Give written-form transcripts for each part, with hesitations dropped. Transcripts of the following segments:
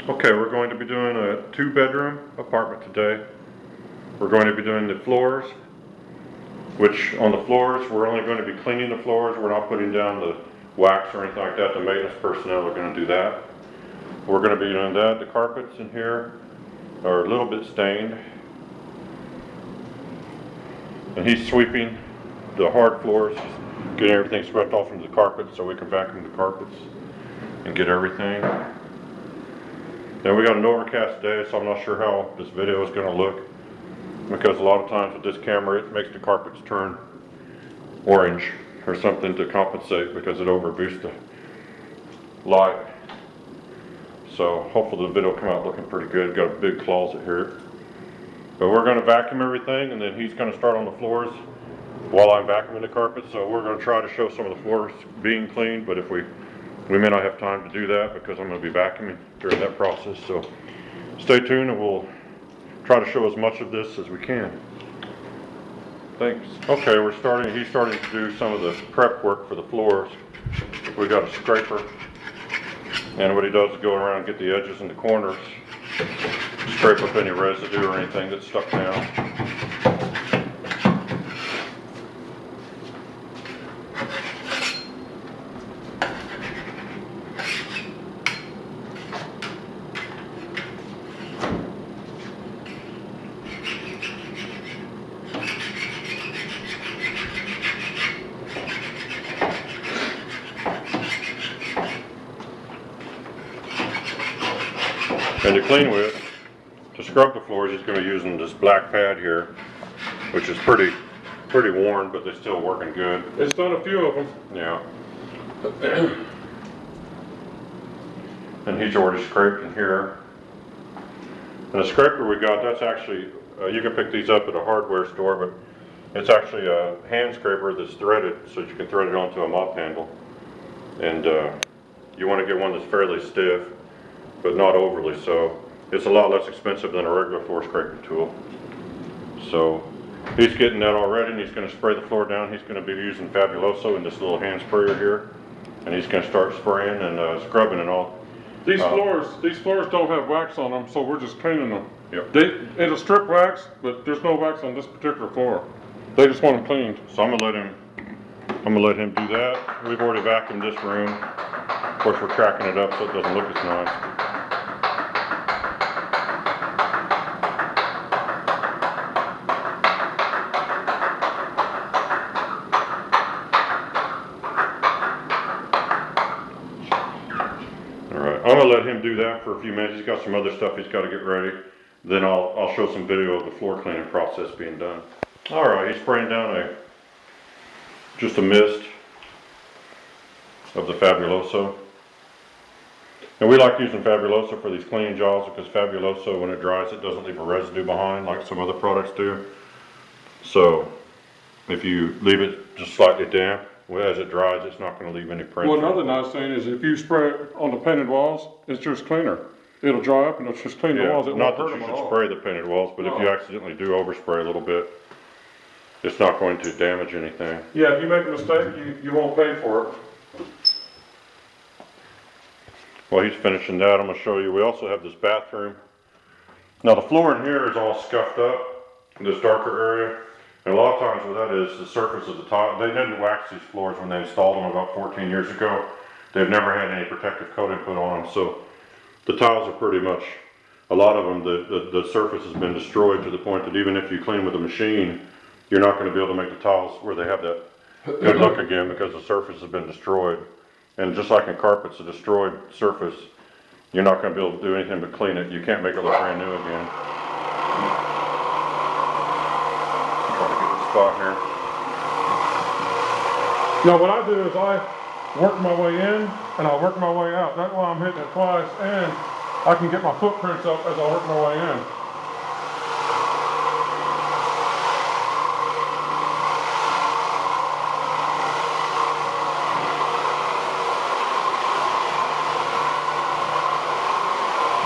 Okay, we're going to be doing a 2-bedroom apartment today. We're going to be doing the floors, which on the floors, we're only going to be cleaning the floors. We're not putting down the wax or anything like that. The maintenance personnel are going to do that. We're going to be doing that. The carpets in here are a little bit stained. And he's sweeping the hard floors, getting everything swept off into the carpet so we can vacuum the carpets and get everything. Then we got an overcast day, so I'm not sure how this video is going to look, because a lot of times with this camera it makes the carpets turn orange or something to compensate because it overboosts the light. So hopefully the video will come out looking pretty good. Got a big closet here. But we're going to vacuum everything, and then he's going to start on the floors while I'm vacuuming the carpet. So we're going to try to show some of the floors being cleaned, but if we may not have time to do that because I'm going to be vacuuming during that process. So stay tuned and we'll try to show as much of this as we can. Thanks. Okay, he's starting to do some of the prep work for the floors. We got a scraper, and what he does is go around and get the edges and the corners, scrape up any residue or anything that's stuck down. And to clean with, to scrub the floors, he's going to be using this black pad here, which is pretty worn, but they're still working good. It's done a few of them. Yeah. And he's already scraped in here. And the scraper we got, that's actually, you can pick these up at a hardware store, but it's actually a hand scraper that's threaded, so you can thread it onto a mop handle. And you want to get one that's fairly stiff, but not overly so. It's a lot less expensive than a regular floor scraping tool. So he's getting that already, and he's going to spray the floor down. He's going to be using Fabuloso in this little hand sprayer here, and he's going to start spraying and scrubbing and all. These floors don't have wax on them, so we're just cleaning them. Yep. It'll strip wax, but there's no wax on this particular floor. They just want them cleaned. So I'm gonna let him do that. We've already vacuumed this room. Of course, we're tracking it up so it doesn't look as nice. I'm gonna let him do that for a few minutes. He's got some other stuff he's got to get ready. Then I'll show some video of the floor cleaning process being done. All right, he's spraying down just a mist of the Fabuloso. And we like using Fabuloso for these cleaning jobs because Fabuloso, when it dries, it doesn't leave a residue behind like some other products do. So if you leave it just slightly damp, well, as it dries, it's not going to leave any prints. Well, another nice thing is if you spray it on the painted walls, it's just cleaner. It'll dry up and it'll just clean the walls. It not won't that hurt you them should at all. spray the painted walls, but if you accidentally do overspray a little bit, it's not going to damage anything. Yeah, if you make a mistake, you won't pay for it. While he's finishing that, I'm going to show you, we also have this bathroom. Now the floor in here is all scuffed up, in this darker area. And a lot of times what that is, the surface of the tile, they didn't wax these floors when they installed them about 14 years ago. They've never had any protective coating put on them, so the tiles are pretty much, a lot of them, the surface has been destroyed to the point that even if you clean with a machine, you're not going to be able to make the tiles where they have that good look again because the surface has been destroyed. And just like in carpets, a destroyed surface, you're not going to be able to do anything but clean it. You can't make it look brand new again. Spot here. Now what I do is I work my way in and I work my way out. That's why I'm hitting it twice, and I can get my footprints up as I work my way in.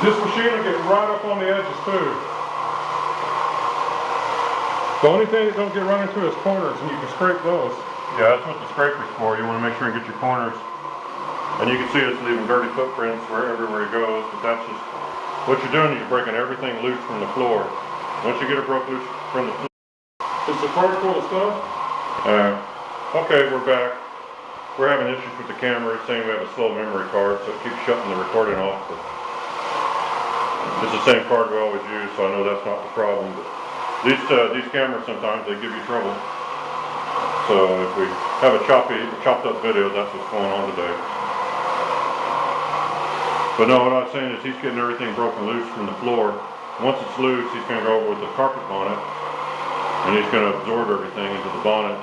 This machine will get right up on the edges too. The only thing that don't get run into is corners, and you can scrape those. Yeah, that's what the scraper's for. You want to make sure you get your corners And you can see it's leaving dirty footprints everywhere he goes, but that's just, what you're doing is you're breaking everything loose from the floor. Once you get it broke loose from the floor. Is the card full of stuff? Okay, we're back. We're having issues with the camera, it's saying we have a slow memory card, so it keeps shutting the recording off. But it's the same card we always use, so I know that's not the problem. But these cameras sometimes, they give you trouble. So if we have a chopped up video, that's what's going on today. But no, what I was saying is he's getting everything broken loose from the floor. Once it's loose, he's going to go over with the carpet bonnet, and he's going to absorb everything into the bonnet,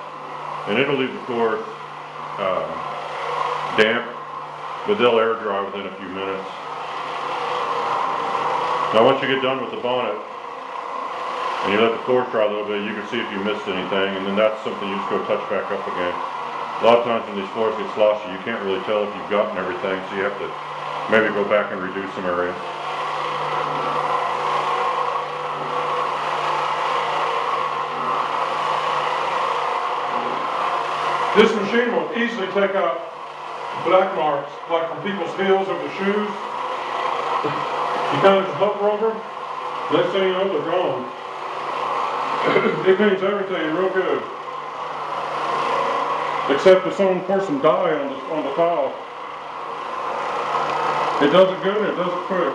and it'll leave the floor damp, but they'll air dry within a few minutes. Now once you get done with the bonnet, and you let the floor dry a little bit, you can see if you missed anything, and then that's something you just go touch back up again. A lot of times when these floors get sloshy, you can't really tell if you've gotten everything, so you have to maybe go back and redo some areas. This machine will easily take out black marks, like from people's heels of the shoes. You kind of just hover over them, next thing you know, they're gone. It cleans everything real good. Except if someone pours some dye on the tile. It does it good and it does it quick.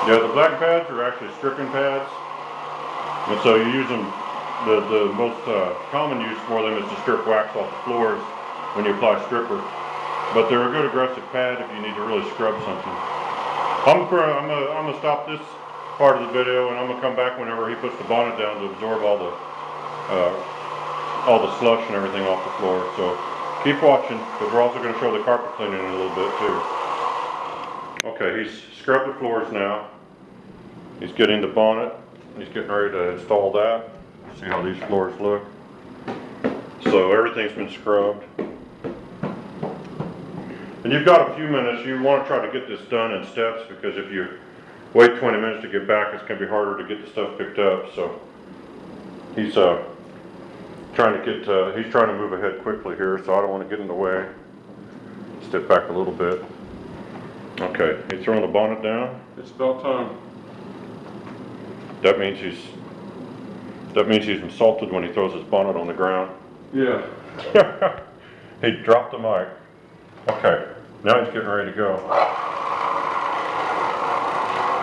Yeah, the black pads are actually stripping pads. And so you use them, the most common use for them is to strip wax off the floors when you apply stripper. But they're a good aggressive pad if you need to really scrub something. I'm gonna stop this part of the video, and I'm gonna come back whenever he puts the bonnet down to absorb all the slush and everything off the floor. So keep watching, but we're also gonna show the carpet cleaning in a little bit too. Okay, he's scrubbed the floors now. He's getting the bonnet. He's getting ready to install that. See how these floors look. So everything's been scrubbed. And you've got a few minutes. You want to try to get this done in steps, because if you wait 20 minutes to get back, it's going to be harder to get the stuff picked up. So he's trying to move ahead quickly here, so I don't want to get in the way. Step back a little bit. Okay, he's throwing the bonnet down. It's about time. That means he's insulted when he throws his bonnet on the ground. Yeah. He dropped the mic. Okay, now he's getting ready to go.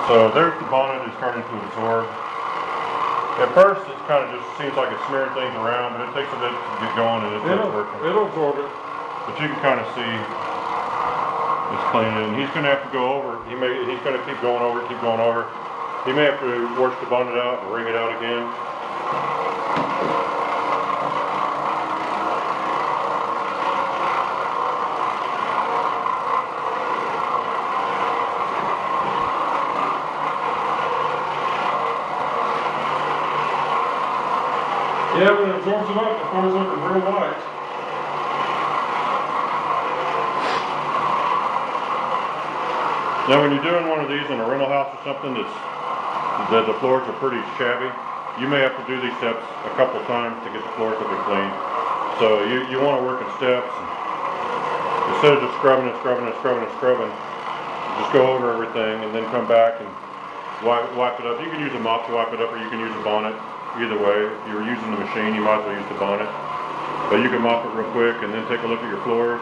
So there's the bonnet. It's starting to absorb. At first, it kind of just seems like it's smearing things around, but it takes a bit to get going, and it's working. It'll absorb it. But you can kind of see it's cleaning, and he's going to have to go over. He's going to keep going over. He may have to wash the bonnet out and wring it out again. Yeah, when it absorbs it up, the floor's looking real white. Now when you're doing one of these in a rental house or something that the floors are pretty shabby, you may have to do these steps a couple times to get the floors looking clean. So you want to work in steps. Instead of just scrubbing, just go over everything and then come back and wipe it up. You can use a mop to wipe it up, or you can use a bonnet. Either way, if you're using the machine, you might as well use the bonnet. But you can mop it real quick and then take a look at your floors.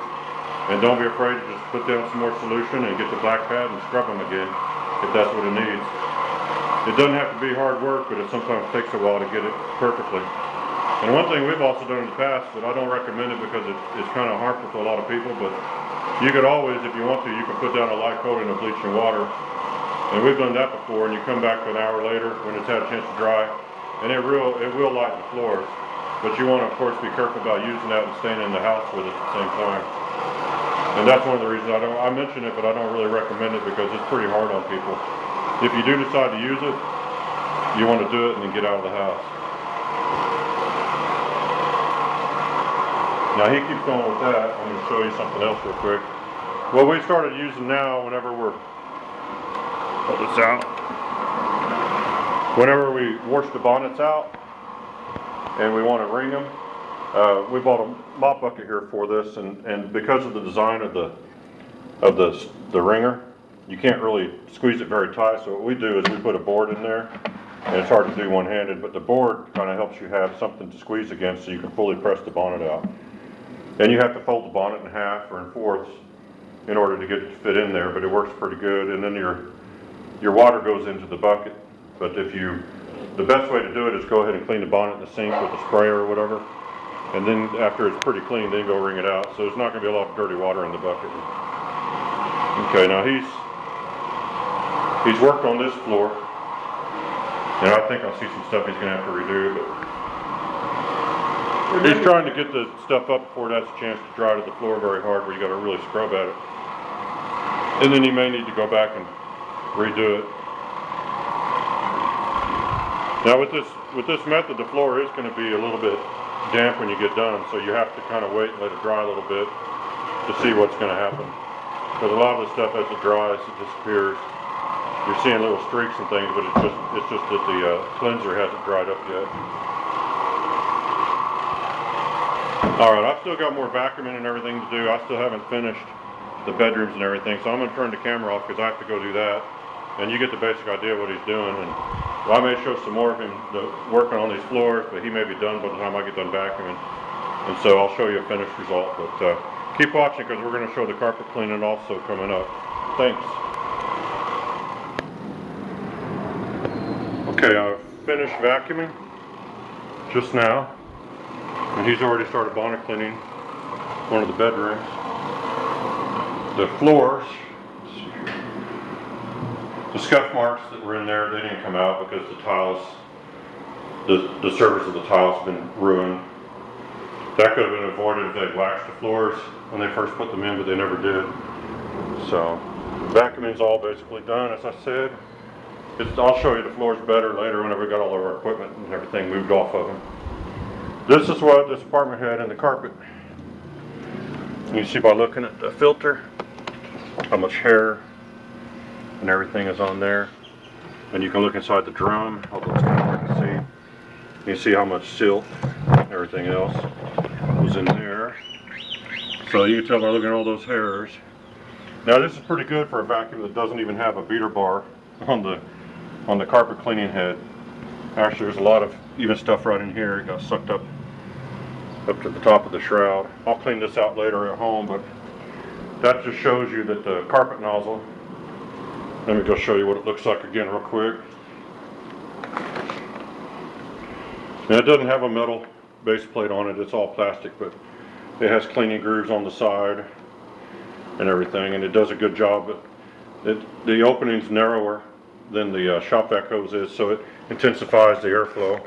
And don't be afraid to just put down some more solution and get the black pad and scrub them again, if that's what it needs. It doesn't have to be hard work, but it sometimes takes a while to get it perfectly. And one thing we've also done in the past, but I don't recommend it because it's kind of harmful to a lot of people, but you could always, if you want to, you can put down a light coating of bleaching water. And we've done that before, and you come back an hour later when it's had a chance to dry, and it will lighten the floors. But you want to, of course, be careful about using that and staying in the house with it at the same time. And that's one of the reasons I mention it, but I don't really recommend it because it's pretty hard on people. If you do decide to use it, you want to do it and then get out of the house. Now he keeps going with that. I'm going to show you something else real quick. What we started using now, whenever we're, hold this out. Whenever we wash the bonnets out and we want to wring them, We bought a mop bucket here for this, and because of the design of the ringer, you can't really squeeze it very tight. So what we do is we put a board in there, and it's hard to do one-handed, but the board kind of helps you have something to squeeze against so you can fully press the bonnet out. And you have to fold the bonnet in half or in fourths in order to get it to fit in there, but it works pretty good. And then your water goes into the bucket. But the best way to do it is go ahead and clean the bonnet in the sink with a sprayer or whatever. And then after it's pretty clean, then go wring it out. So there's not going to be a lot of dirty water in the bucket. Okay, now he's worked on this floor. And I think I'll see some stuff he's going to have to redo. But he's trying to get the stuff up before it has a chance to dry to the floor very hard, where you got to really scrub at it. And then he may need to go back and redo it. Now with this method, the floor is going to be a little bit damp when you get done, so you have to kind of wait and let it dry a little bit to see what's going to happen. Because a lot of the stuff, as it dries, it disappears. You're seeing little streaks and things, but it's just that the cleanser hasn't dried up yet. All right, I've still got more vacuuming and everything to do. I still haven't finished the bedrooms and everything, so I'm going to turn the camera off because I have to go do that. And you get the basic idea of what he's doing. And I may show some more of him working on these floors, but he may be done by the time I get done vacuuming. And so I'll show you a finished result. But keep watching because we're going to show the carpet cleaning also coming up. Thanks. Okay, I finished vacuuming just now. And he's already started bonnet cleaning one of the bedrooms. The floors, the scuff marks that were in there, they didn't come out because the tiles, the surface of the tiles have been ruined. That could have been avoided if they'd waxed the floors when they first put them in, but they never did. So, vacuuming's all basically done, as I said. I'll show you the floors better later whenever we got all of our equipment and everything moved off of them. This is what this apartment had in the carpet. You see by looking at the filter how much hair and everything is on there. And you can look inside the drum, although it's kind of hard to see. You see how much silt and everything else was in there. So you can tell by looking at all those hairs. Now this is pretty good for a vacuum that doesn't even have a beater bar on the carpet cleaning head. Actually, there's a lot of even stuff right in here. It got sucked up to the top of the shroud. I'll clean this out later at home, but that just shows you that the carpet nozzle, let me go show you what it looks like again real quick. Now it doesn't have a metal base plate on it, it's all plastic, but it has cleaning grooves on the side and everything, and it does a good job. But the opening's narrower than the shop vac hose is, so it intensifies the airflow,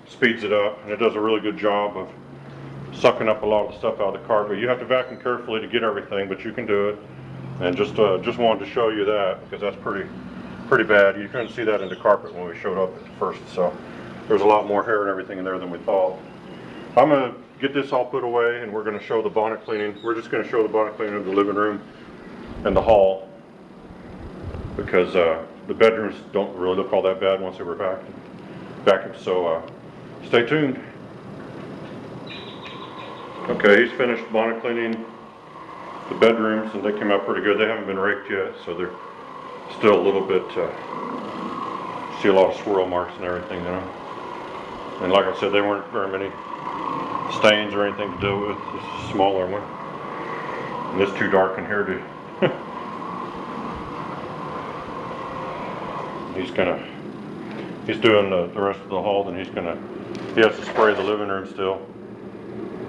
speeds it up, and it does a really good job of sucking up a lot of the stuff out of the carpet. You have to vacuum carefully to get everything, but you can do it. And just wanted to show you that because that's pretty bad. You couldn't see that in the carpet when we showed up at first, so there's a lot more hair and everything in there than we thought. I'm going to get this all put away and we're going to show the bonnet cleaning. We're just going to show the bonnet cleaning of the living room and the hall because the bedrooms don't really look all that bad once they were vacuumed. So stay tuned. Okay, he's finished bonnet cleaning the bedrooms and they came out pretty good. They haven't been raked yet, so they're still a little bit, see a lot of swirl marks and everything, you know. And like I said, they weren't very many stains or anything to do with. This is a smaller one. And it's too dark in here to he's doing the rest of the hall, then he has to spray the living room still.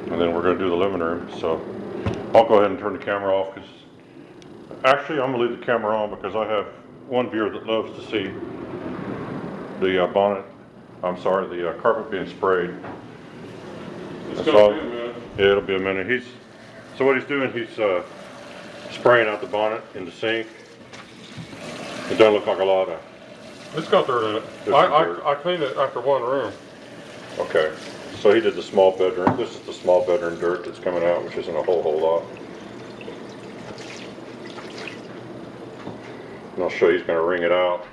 And then we're going to do the living room. So I'll go ahead and turn the camera off because actually I'm going to leave the camera on because I have one viewer that loves to see the the carpet being sprayed. It's going to be a minute. Yeah, it'll be a minute. So what he's doing, he's spraying out the bonnet in the sink. It doesn't look like a lot of. It's got dirt in it. I cleaned it after one room. Okay, so he did the small bedroom. This is the small bedroom dirt that's coming out, which isn't a whole lot. And I'll show you, he's going to wring it out.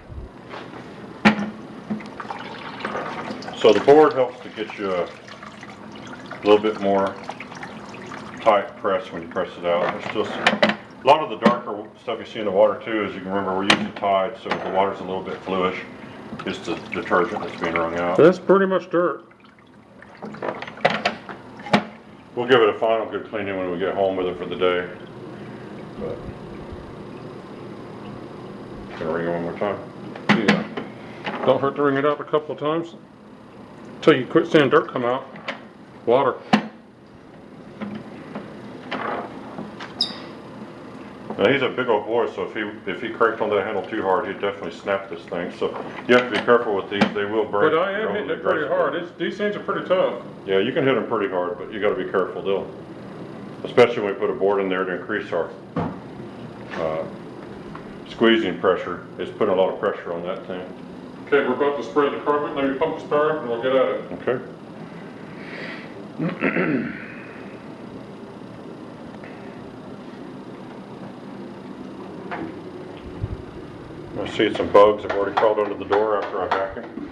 So the board helps to get you a little bit more tight press when you press it out. There's still a lot of the darker stuff you see in the water too, as you can remember, we're using Tide, so the water's a little bit fluish. It's the detergent that's being wrung out. That's pretty much dirt. We'll give it a final good cleaning when we get home with it for the day. But gonna ring it one more time. Yeah. Don't hurt to ring it out a couple of times until you quit seeing dirt come out. Water. Now he's a big old boy, so if he cranked on that handle too hard, he'd definitely snap this thing. So you have to be careful with these; they will break. But I am hitting it pretty hard. These things are pretty tough. Yeah, you can hit them pretty hard, but you got to be careful. They'll, especially when we put a board in there to increase our squeezing pressure. It's putting a lot of pressure on that thing. Okay, we're about to spray the carpet. Let me pump the sprayer and we'll get at it. Okay. I see some bugs have already crawled under the door after I vacuum.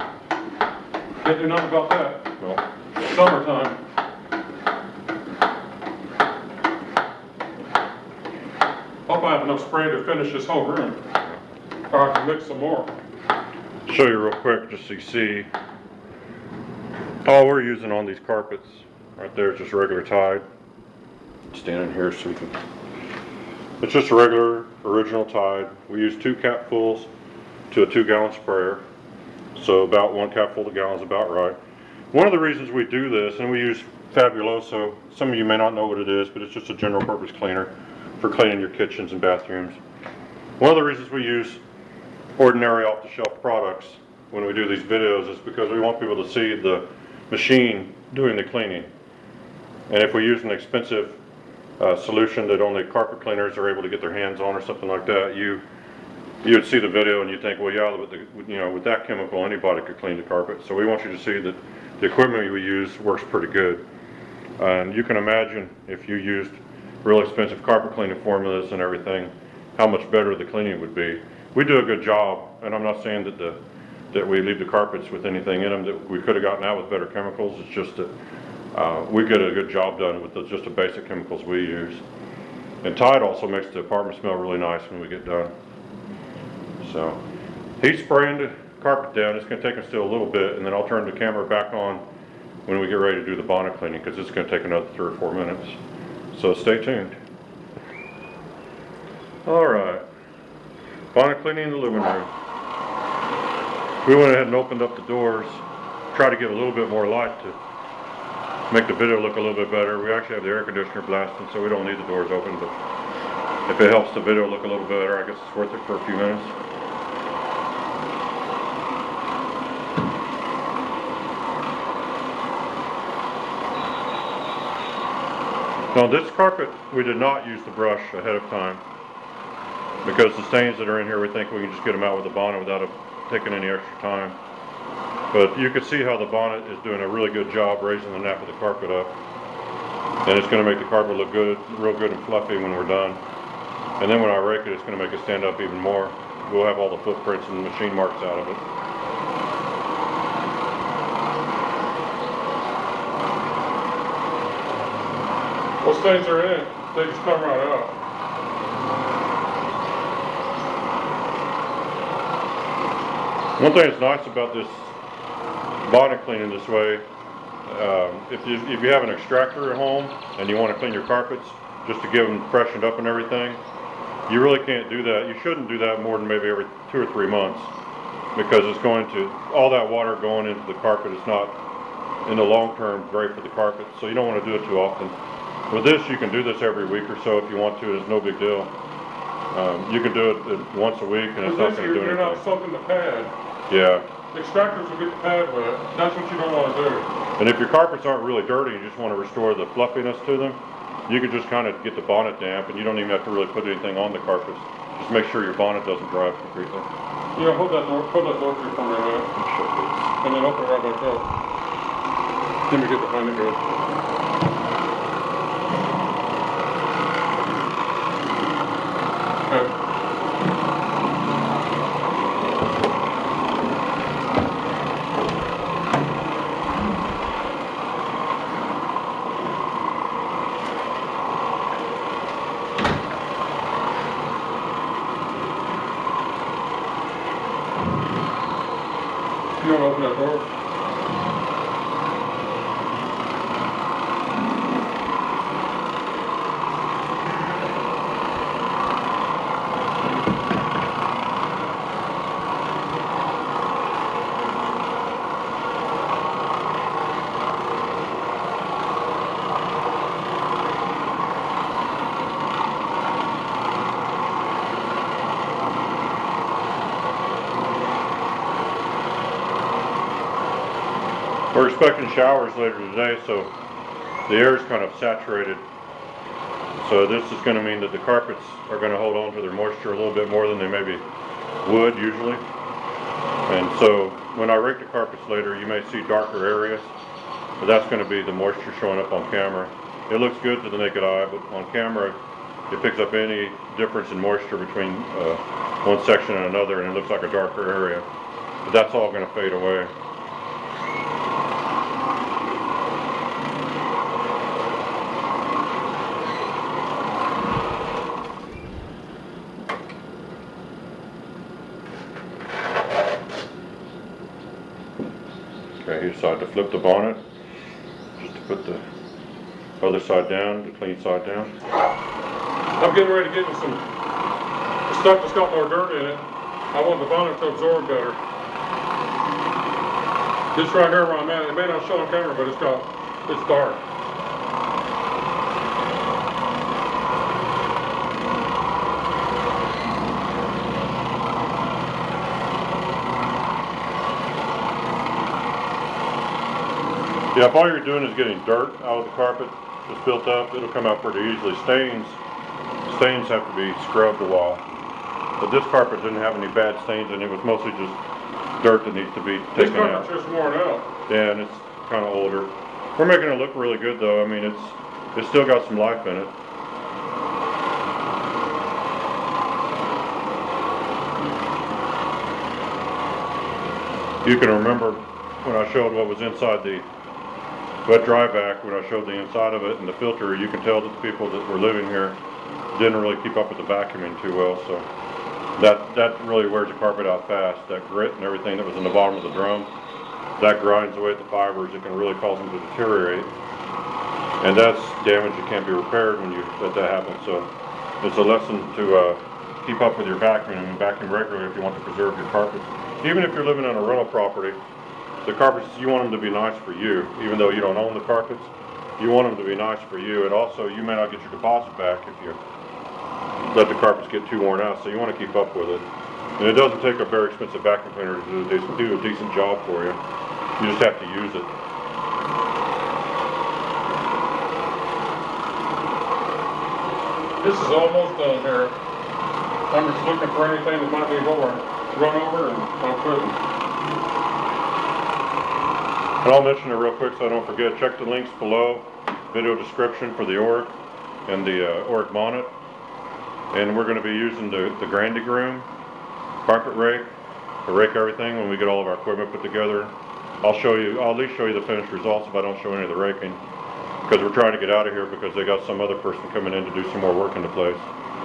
Can't do nothing about that. Well, Summertime. Hope I have enough spray to finish this whole room. Or I can mix some more. show you real quick just so you see. All we're using on these carpets right there is just regular Tide. Stand in here so you can. It's just a regular original Tide. We use 2 capfuls to a 2-gallon sprayer. So about 1 capful to a gallon is about right. One of the reasons we do this, and we use Fabuloso, some of you may not know what it is, but it's just a general purpose cleaner for cleaning your kitchens and bathrooms. One of the reasons we use ordinary off-the-shelf products when we do these videos is because we want people to see the machine doing the cleaning. And if we use an expensive solution that only carpet cleaners are able to get their hands on or something like that, you would see the video and you think, well, yeah, with that chemical, anybody could clean the carpet. So we want you to see that the equipment we use works pretty good. And you can imagine if you used real expensive carpet cleaning formulas and everything, how much better the cleaning would be. We do a good job, and I'm not saying that we leave the carpets with anything in them that we could have gotten out with better chemicals. It's just that we get a good job done with just the basic chemicals we use. And Tide also makes the apartment smell really nice when we get done. So he's spraying the carpet down. It's going to take us still a little bit, and then I'll turn the camera back on when we get ready to do the bonnet cleaning, because it's going to take another 3 or 4 minutes. So stay tuned. All right, bonnet cleaning in the living room. We went ahead and opened up the doors, try to give a little bit more light to make the video look a little bit better. We actually have the air conditioner blasting, so we don't need the doors open, but if it helps the video look a little better, I guess it's worth it for a few minutes. Now this carpet, we did not use the brush ahead of time, because the stains that are in here, we think we can just get them out with the bonnet without taking any extra time. But you can see how the bonnet is doing a really good job raising the nap of the carpet up. And it's going to make the carpet look good, real good and fluffy when we're done. And then when I rake it, it's going to make it stand up even more. We'll have all the footprints and machine marks out of it. Those stains are in it. They just come right out. One thing that's nice about this bonnet cleaning this way, if you have an extractor at home and you want to clean your carpets just to get them freshened up and everything, you really can't do that. You shouldn't do that more than maybe every 2 or 3 months, because it's going to, all that water going into the carpet is not, in the long term, great for the carpet, so you don't want to do it too often. With this, you can do this every week or so if you want to. It's no big deal. You can do it once a week and it's not going to do anything. You're not soaking the pad. Yeah. The extractors will get the pad wet. That's what you don't want to do. And if your carpets aren't really dirty, you just want to restore the fluffiness to them, you can just kind of get the bonnet damp, and you don't even have to really put anything on the carpets. Just make sure your bonnet doesn't dry up completely. Yeah, hold that door through for me, man. And then open it right back up. Let me get behind it good. Okay. You wanna open that door? We're expecting showers later today, so the air is kind of saturated. So this is going to mean that the carpets are going to hold on to their moisture a little bit more than they maybe would usually. And so when I rake the carpets later, you may see darker areas, but that's going to be the moisture showing up on camera. It looks good to the naked eye, but on camera it picks up any difference in moisture between one section and another, and it looks like a darker area. But that's all going to fade away. Okay, he decided to flip the bonnet, just to put the other side down, the clean side down. I'm getting ready to get in some stuff that's got more dirt in it. I want the bonnet to absorb better. This right here where I'm at, it may not show on camera, but it's dark. Yeah, if all you're doing is getting dirt out of the carpet that's built up, it'll come out pretty easily. Stains have to be scrubbed a while. But this carpet didn't have any bad stains, and it was mostly just dirt that needs to be This taken out. carpet's just worn out. Yeah, and it's kind of older. We're making it look really good though. I mean, it's still got some life in it. You can remember when I showed what was inside the wet dry vac, when I showed the inside of it and the filter, you can tell that the people that were living here didn't really keep up with the vacuuming too well. So that really wears the carpet out fast. That grit and everything that was in the bottom of the drum, that grinds away at the fibers. It can really cause them to deteriorate, and that's damage that can't be repaired when you let that happen. So it's a lesson to keep up with your vacuuming and vacuum regularly if you want to preserve your carpets. Even if you're living on a rental property, the carpets, you want them to be nice for you. Even though you don't own the carpets, you want them to be nice for you. And also, you may not get your deposit back if you let the carpets get too worn out, so you want to keep up with it. And it doesn't take a very expensive vacuum cleaner to do a decent job for you. You just have to use it. This is almost done here. I'm just looking for anything that might be going run over, and I'll put it. And I'll mention it real quick so I don't forget. Check the links below, video description for the Oreck and the Oreck bonnet. And we're going to be using the Grandy Groom carpet rake to rake everything when we get all of our equipment put together. I'll at least show you the finished results if I don't show any of the raking, because we're trying to get out of here because they got some other person coming in to do some more work in the place.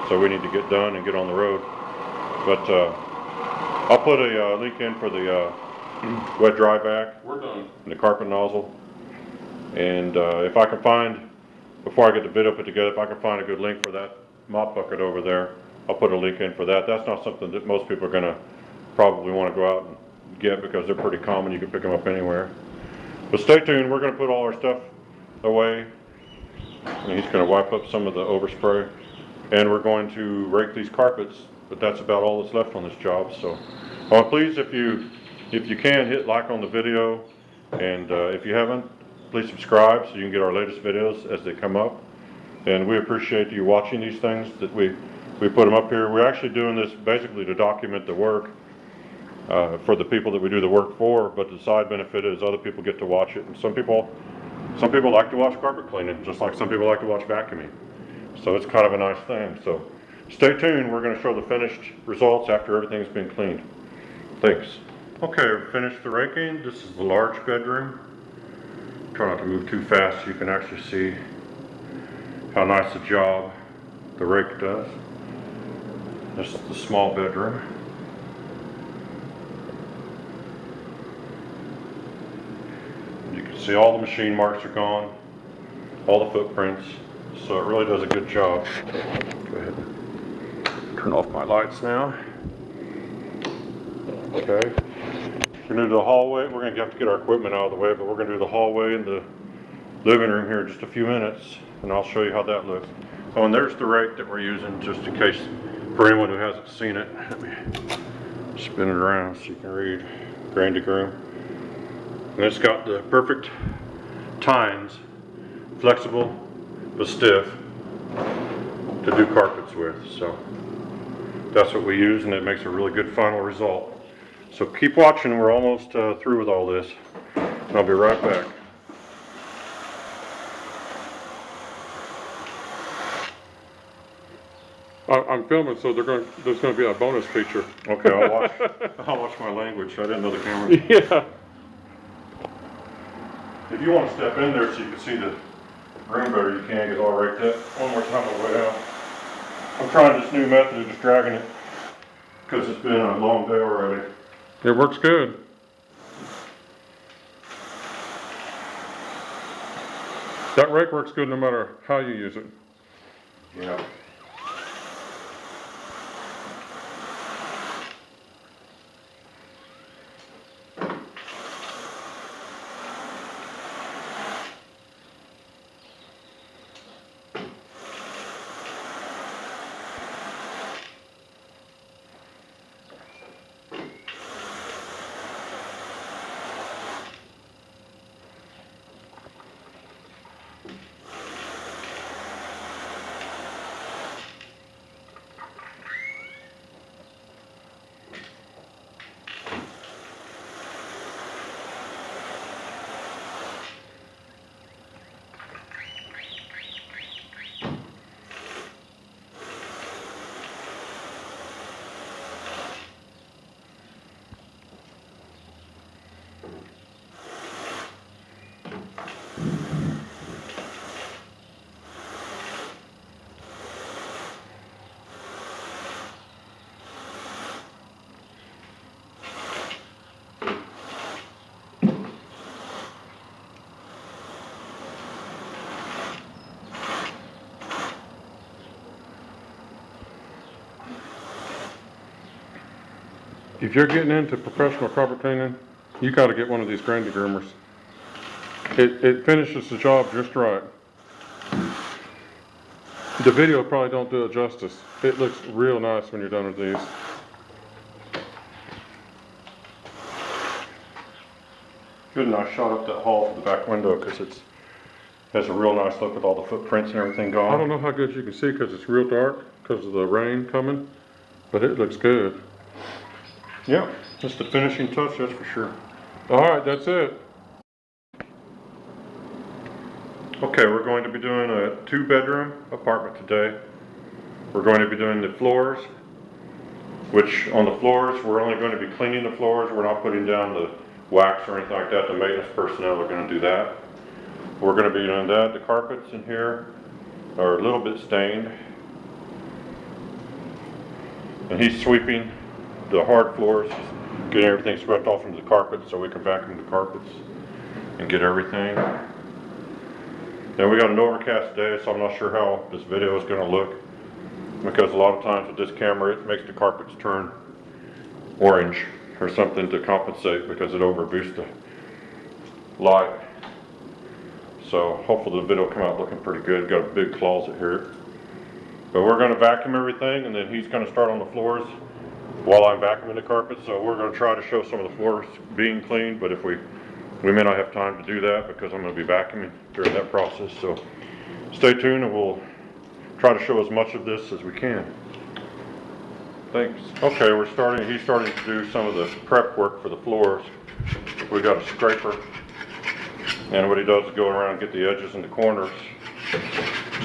So we need to get done and get on the road. But I'll put a link in for the wet dry vac. We're done. And the carpet nozzle. And if I can find, before I get the video put together, if I can find a good link for that mop bucket over there, I'll put a link in for that. That's not something that most people are going to probably want to go out and get because they're pretty common. You can pick them up anywhere. But stay tuned. We're going to put all our stuff away. And he's going to wipe up some of the overspray. And we're going to rake these carpets. But that's about all that's left on this job. So please, if you can, hit like on the video. And if you haven't, please subscribe so you can get our latest videos as they come up. And we appreciate you watching these things, that we put them up here. We're actually doing this basically to document the work for the people that we do the work for, but the side benefit is other people get to watch it. And some people like to watch carpet cleaning, just like some people like to watch vacuuming. So it's kind of a nice thing. So stay tuned. We're going to show the finished results after everything's been cleaned. Thanks. Okay, we've finished the raking. This is the large bedroom. Try not to move too fast so you can actually see how nice a job the rake does. This is the small bedroom. can see all the machine marks are gone, all the footprints, so it really does a good job. Go ahead and turn off my lights now. Okay. We're going to do the hallway. We're going to have to get our equipment out of the way, but we're going to do the hallway and the living room here in just a few minutes, and I'll show you how that looks. Oh, and there's the rake that we're using, just in case, for anyone who hasn't seen it. Let me spin it around so you can read grain to groom. And it's got the perfect tines, flexible but stiff, to do carpets with. So that's what we use, and it makes a really good final result. So keep watching. We're almost through with all this, and I'll be right back. I'm filming, so there's going to be a bonus feature. Okay, I'll watch my language. I didn't know the camera. Yeah. If you want to step in there so you can see the room better, you can, because I'll rake that one more time on the way out. I'm trying this new method of just dragging it, because it's been a long day already. It works good. That rake works good no matter how you use it. Yeah. If you're getting into professional carpet cleaning, you got to get one of these grain degroomers. It finishes the job just right. The video probably don't do it justice. It looks real nice when you're done with these. Good, and I shot up that hall to the back window because it has a real nice look with all the footprints and everything gone. I don't know how good you can see because it's real dark because of the rain coming, but it looks good. Yeah, just the finishing touch, that's for sure. All right, that's it. Okay, we're going to be doing a 2-bedroom apartment today. We're going to be doing the floors, which on the floors, we're only going to be cleaning the floors. We're not putting down the wax or anything like that. The maintenance personnel are going to do that. We're going to be doing that. The carpets in here are a little bit stained. And he's sweeping the hard floors, getting everything swept off into the carpet so we can vacuum the carpets and get everything. Then we got an overcast day, so I'm not sure how this video is going to look, because a lot of times with this camera it makes the carpets turn orange or something to compensate because it overboosts the light. So hopefully the video will come out looking pretty good. Got a big closet here. But we're going to vacuum everything, and then he's going to start on the floors while I'm vacuuming the carpet. So we're going to try to show some of the floors being cleaned, but if we may not have time to do that because I'm going to be vacuuming during that process. So stay tuned and we'll try to show as much of this as we can. Thanks. Okay, he's starting to do some of the prep work for the floors. We got a scraper, and what he does is go around and get the edges and the corners,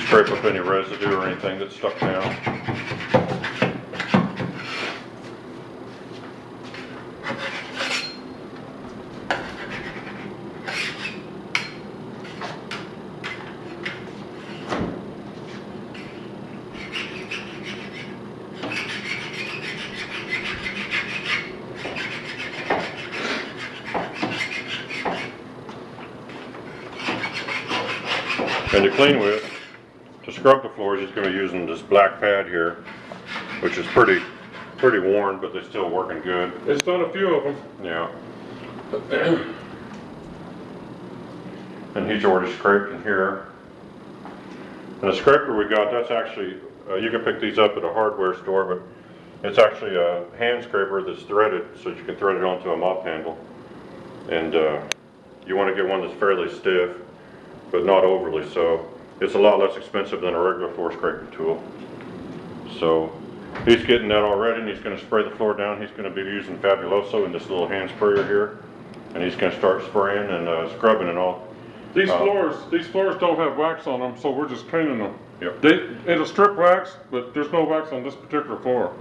scrape up any residue or anything that's stuck down. And to clean with, to scrub the floors, he's gonna be using this black pad here, which is pretty worn, but they're still working good. It's done a few of them. Yeah. And he's already scraped in here. And the scraper we got, that's actually, you can pick these up at a hardware store, but it's actually a hand scraper that's threaded, so you can thread it onto a mop handle. And you want to get one that's fairly stiff, but not overly so. It's a lot less expensive than a regular floor scraping tool. So he's getting that all ready, and he's going to spray the floor down. He's going to be using Fabuloso in this little hand sprayer here, and he's going to start spraying and scrubbing and all. These floors don't have wax on them, so we're just cleaning them. Yep. It'll strip wax, but there's no wax on this particular floor.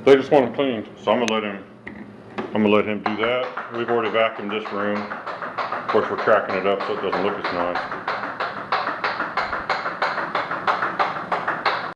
They just want them cleaned. So I'm gonna let him do that. We've already vacuumed this room. Of course, we're cracking it up so it doesn't look as nice.